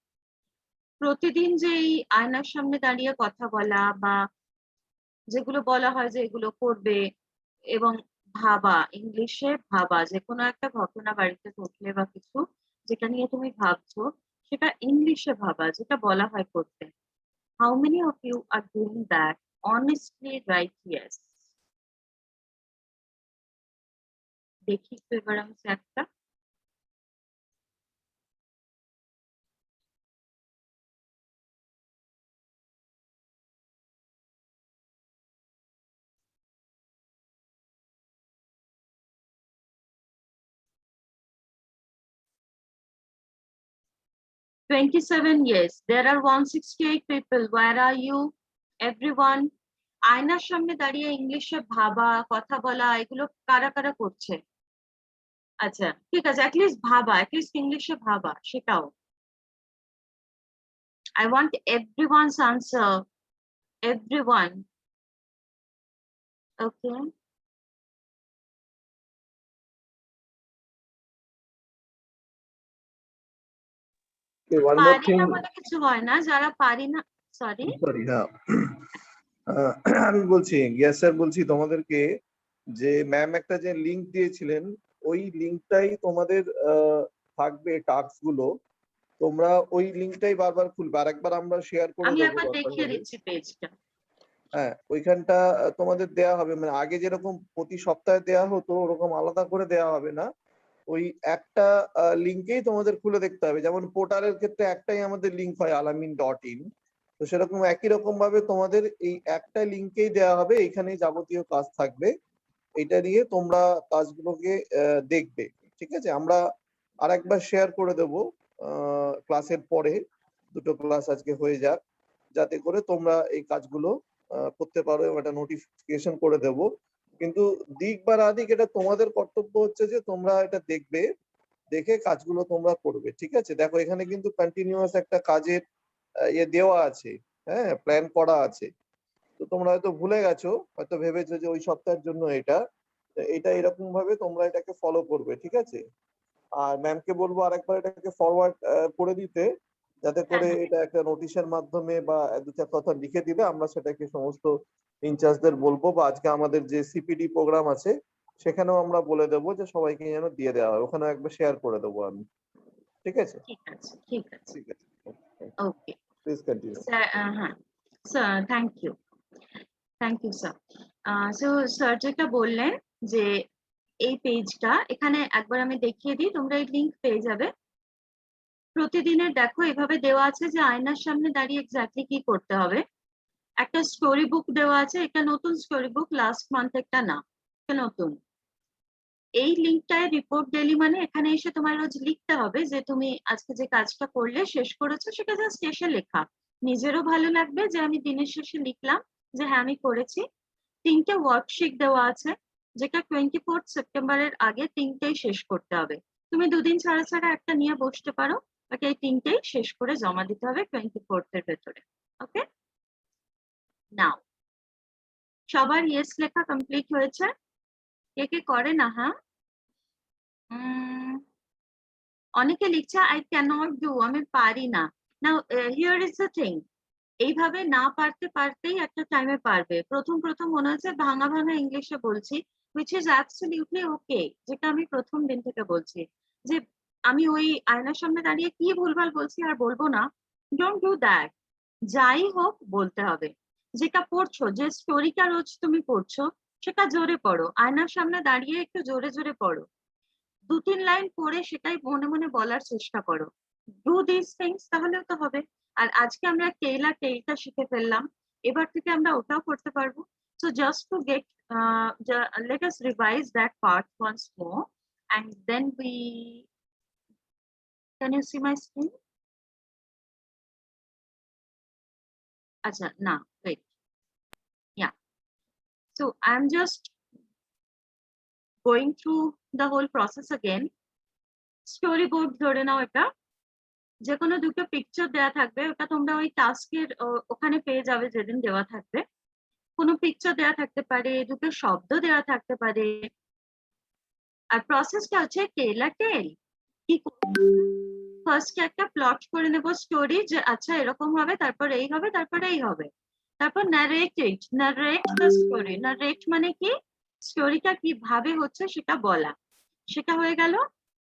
Speaker 1: প্রতিদিন যে এই আয়নার সামনে দাঁড়িয়ে কথা বলা বা যেগুলো বলা হয় যে এগুলো করবে এবং ভাবা ইংলিশে ভাবা যে কোনো একটা ঘটনা বাড়িতে ঘটলে বা কিছু যেটা নিয়ে তুমি ভাবছো সেটা ইংলিশে ভাবা যেটা বলা হয় করতে how many of you are doing that honestly right yes দেখি তো এবার আমি একটা $27 yes. There are 168 people. Where are you? Everyone. আয়নার সামনে দাঁড়িয়ে ইংলিশে ভাবা কথা বলা এগুলো কারা কারা করছে আচ্ছা ঠিক আছে অ্যাটলিস্ট ভাবা অ্যাটলিস্ট ইংলিশে ভাবা সেটাও I want everyone's answer. Everyone. Okay.
Speaker 11: One more
Speaker 1: পারি
Speaker 11: thing.
Speaker 1: না বলে কিছু হয় না যারা পারি না সরি
Speaker 11: Sorry, না আমি বলছি ইয়েস স্যার বলছি তোমাদেরকে যে ম্যাম একটা যে লিংক দিয়েছিলেন ওই লিংকটাই তোমাদের থাকবে টাস্ক গুলো তোমরা ওই লিংকটাই বারবার খুলবে আরেকবার আমরা শেয়ার করে
Speaker 1: আমি
Speaker 11: দেবো
Speaker 1: একবার দেখিয়ে দিচ্ছি পেজটা
Speaker 11: হ্যাঁ ওইখানটা তোমাদের দেয়া হবে মানে আগে যেরকম প্রতি সপ্তাহে দেয়া হতো ওরকম আলাদা করে দেয়া হবে না ওই একটা লিংকেই তোমাদের খুলে দেখতে হবে যেমন পোর্টালের ক্ষেত্রে একটাই আমাদের লিংক হয় alamin.in তো সেরকম একই রকম ভাবে তোমাদের এই একটা লিংকেই দেওয়া হবে এখানেই যাবতীয় কাজ থাকবে এটা নিয়ে তোমরা কাজগুলোকে দেখবে ঠিক আছে আমরা আরেকবার শেয়ার করে দেব ক্লাসের পরে দুটো ক্লাস আজকে হয়ে যাক যাতে করে তোমরা এই কাজগুলো করতে পারো এবং একটা নোটিফিকেশন করে দেব কিন্তু দিক বা না দিক এটা তোমাদের কর্তব্য হচ্ছে যে তোমরা এটা দেখবে দেখে কাজগুলো তোমরা করবে ঠিক আছে দেখো এখানে কিন্তু কন্টিনিউয়াস একটা কাজের ইয়ে দেওয়া আছে হ্যাঁ প্ল্যান করা আছে তো তোমরা হয়তো ভুলে গেছো হয়তো ভেবেছো যে ওই সপ্তাহের জন্য এটা এরকম ভাবে তোমরা এটাকে ফলো করবে ঠিক আছে আর ম্যামকে বলবো আরেকবার এটাকে ফরওয়ার্ড করে দিতে যাতে করে এটা একটা নোটিশের মাধ্যমে বা দু চার কথা লিখে দিলে আমরা সেটাকে সমস্ত ইনচার্জদের বলবো, বা আজকে আমাদের যে সিপিডি প্রোগ্রাম আছে সেখানেও আমরা বলে দেবো যে সবাইকে যেন দিয়ে দেওয়া হয়, ওখানেও একবার শেয়ার করে দেবো আমি। ঠিক আছে,
Speaker 1: ঠিক আছে, ঠিক আছে,
Speaker 11: ঠিক আছে,
Speaker 1: ওকে
Speaker 11: প্লিজ কন্টিনিউ।
Speaker 1: স্যার। হ্যাঁ sir, thank you sir. So sir যেটা বললেন যে এই পেজটা এখানে একবার আমি দেখিয়ে দিই, তোমরা এই লিংক পেয়ে যাবে। প্রতিদিনের দেখো এভাবে দেওয়া আছে যে আয়নার সামনে দাঁড়িয়ে এক্স্যাক্টলি কি করতে হবে। একটা স্টোরি বুক দেওয়া আছে, এটা নতুন স্টোরি বুক, লাস্ট মান্থেরটা না, এটা নতুন। এই লিঙ্কটায় রিপোর্ট ডেলি মানে এখানে এসে তোমার রোজ লিখতে হবে যে তুমি আজকে যে কাজটা করলে শেষ করেছো, সেটা জাস্ট এসে লেখা। নিজেরও ভালো লাগবে যে আমি দিনের শেষে লিখলাম যে হ্যাঁ আমি করেছি। 3টে ওয়ার্কশিট দেওয়া আছে, যেটা 24 সেপ্টেম্বরের আগে 3টেই শেষ করতে হবে। তুমি দুদিন ছাড়া ছাড়া একটা নিয়ে বসতে পারো, বাট এই 3টেই শেষ করে জমা দিতে হবে 24 এর ভেতরে। ওকে, নাও সবার ইয়েস লেখা কমপ্লিট হয়েছে? কে কে করে না? হ্যাঁ, অনেকে লিখছে আই ক্যানট ডু, আমি পারি না। নাও হিয়ার ইজ দ্য থিং, এইভাবে না পারতে পারতেই একটা টাইমে পারবে। প্রথম মনে হচ্ছে ভাঙা ভাঙা ইংলিশে বলছি, which is absolutely okay, যেটা আমি প্রথম দিন থেকে বলছি যে আমি ওই আয়নার সামনে দাঁড়িয়ে কি ভুলভাল বলছি আর বলবো না। ডোন্ট ডু দ্যাট, যাই হোক বলতে হবে। যেটা পড়ছো, যে স্টোরিটা রোজ তুমি পড়ছো, সেটা জোরে পড়ো। আয়নার সামনে দাঁড়িয়ে একটু জোরে জোরে পড়ো, 2-3 লাইন পড়ে সেটাই মনে মনে বলার চেষ্টা করো। ডু দিস থিংস, তাহলেও তো হবে। আর আজকে আমরা টেল আর টেলটা শিখে ফেললাম, এবার থেকে আমরা ওটাও করতে পারবো। So just to get let us revise that part once more, and then we can you see my screen? Acha, na, wait. Yeah. So I'm just going through the whole process again. Storyboard ধরে নাও, এটা যে কোনো দুটো picture দেওয়া থাকবে, ওটা তোমরা ওই টাস্কের ওখানে পেয়ে যাবে যেদিন দেওয়া থাকবে। কোনো পিকচার দেওয়া থাকতে পারে, দুটো শব্দ দেওয়া থাকতে পারে। আর প্রসেসটা হচ্ছে টেল আর টেল। কি ফার্স্ট একটা প্লট করে নেব স্টোরি, যে আচ্ছা এরকম হবে, তারপর এই হবে, তারপর এই হবে। তারপর নারেট দ্য স্টোরি। নারেট মানে কি, স্টোরিটা কিভাবে হচ্ছে সেটা বলা। সেটা হয়ে গেল।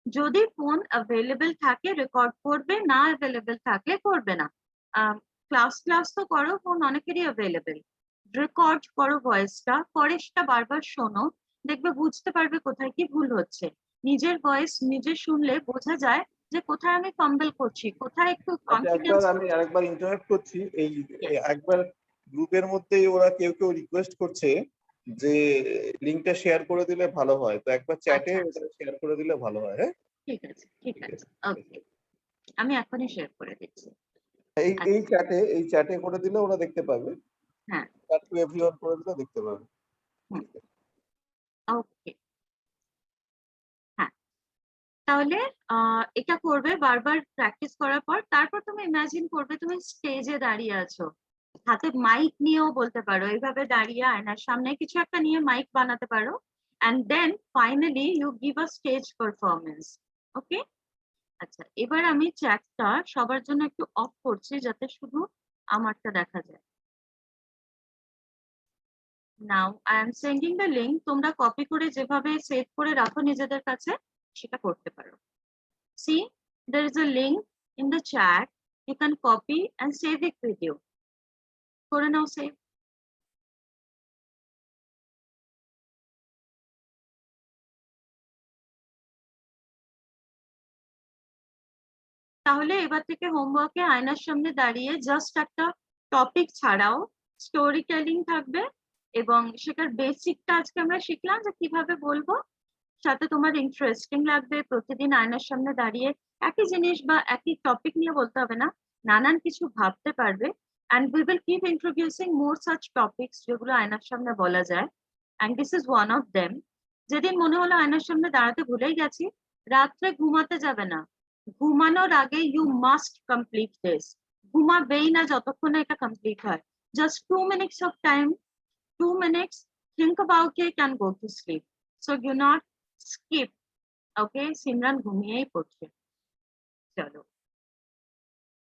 Speaker 1: যদি ফোন অ্যাভেলেবেল থাকে রেকর্ড করবে, না অ্যাভেলেবেল থাকলে করবে না। ক্লাস তো করো, ফোন অনেকেরই অ্যাভেলেবেল। রেকর্ড করো ভয়েসটা, পরে সেটা বারবার শোনো, দেখবে বুঝতে পারবে কোথায় কি ভুল হচ্ছে। নিজের ভয়েস নিজে শুনলে বোঝা যায় যে কোথায় আমি ফাম্বল করছি, কোথায় একটু কনফিডেন্স।
Speaker 11: আমি আরেকবার ইন্টারাপ্ট করছি, এই একবার গ্রুপের মধ্যেই ওরা কেউ রিকোয়েস্ট করছে যে লিংকটা শেয়ার করে দিলে ভালো হয়, তো একবার চ্যাটে শেয়ার করে দিলে ভালো হয়। হ্যাঁ, ঠিক আছে,
Speaker 1: ওকে, আমি এখনই শেয়ার করে দিচ্ছি।
Speaker 11: এই চ্যাটে করে দিলে ওরা দেখতে পাবে।
Speaker 1: হ্যাঁ,
Speaker 11: চ্যাট টু এভরিওয়ান করে দিলে দেখতে পাবে।
Speaker 1: ওকে, হ্যাঁ, তাহলে এটা করবে বারবার প্র্যাকটিস করার পর। তারপর তুমি ইমাজিন করবে তুমি স্টেজে দাঁড়িয়ে আছো, হাতে মাইক নিয়েও বলতে পারো, এইভাবে দাঁড়িয়ে আয়নার সামনে কিছু একটা নিয়ে মাইক বানাতে পারো। and then finally you give a stage performance. ওকে, আচ্ছা এবার আমি চ্যাটটা সবার জন্য একটু অফ করছি যাতে শুধু আমারটা দেখা যায়। Now I am sending the link, তোমরা কপি করে যেভাবে সেভ করে রাখো নিজেদের কাছে সেটা করতে পারো। See, there is a link in the chat, you can copy and save it with you. করে নাও সেভ। তাহলে এবার থেকে হোমওয়ার্কে আয়নার সামনে দাঁড়িয়ে জাস্ট একটা টপিক ছাড়াও স্টোরি টেলিং থাকবে, এবং সেটার বেসিকটা আজকে আমরা শিখলাম যে কিভাবে বলবো, সাথে তোমার ইন্টারেস্টিং লাগবে। প্রতিদিন আয়নার সামনে দাঁড়িয়ে একই জিনিস বা একই টপিক নিয়ে বলতে হবে না, নানান কিছু ভাবতে পারবে। and we will keep introducing more such topics যেগুলো আয়নার সামনে বলা যায়, and this is one of them. যেদিন মনে হলো আয়নার সামনে দাঁড়াতে ভুলেই গেছি, রাত্রে ঘুমাতে যাবে না, ঘুমানোর আগে ইউ মাস্ট কমপ্লিট দিস। ঘুমাবেই না যতক্ষণ এটা কমপ্লিট হয়। Just 2 minutes of time, 2 minutes, think about it and go to sleep. So do not skip. Okay, Simran ঘুমিয়েই পড়ছে। চলো।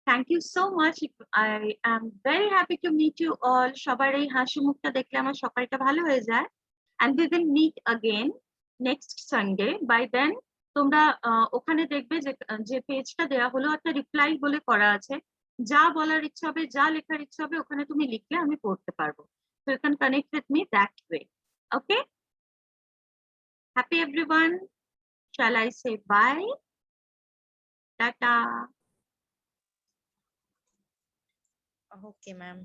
Speaker 1: Thank you so much. I am very happy to meet you all. সবার এই হাসি মুখটা দেখলে আমার সকালটা ভালো হয়ে যায়। And we will meet again next Sunday. By then, তোমরা ওখানে দেখবে যে পেজটা দেওয়া হলো একটা রিপ্লাই বলে করা আছে। যা বলার ইচ্ছা হবে, যা লেখার ইচ্ছা হবে ওখানে তুমি লিখলে আমি পড়তে পারবো। So you can connect with me that way. Okay? Happy everyone. Shall I say bye? Tata.
Speaker 5: Okay, ma'am.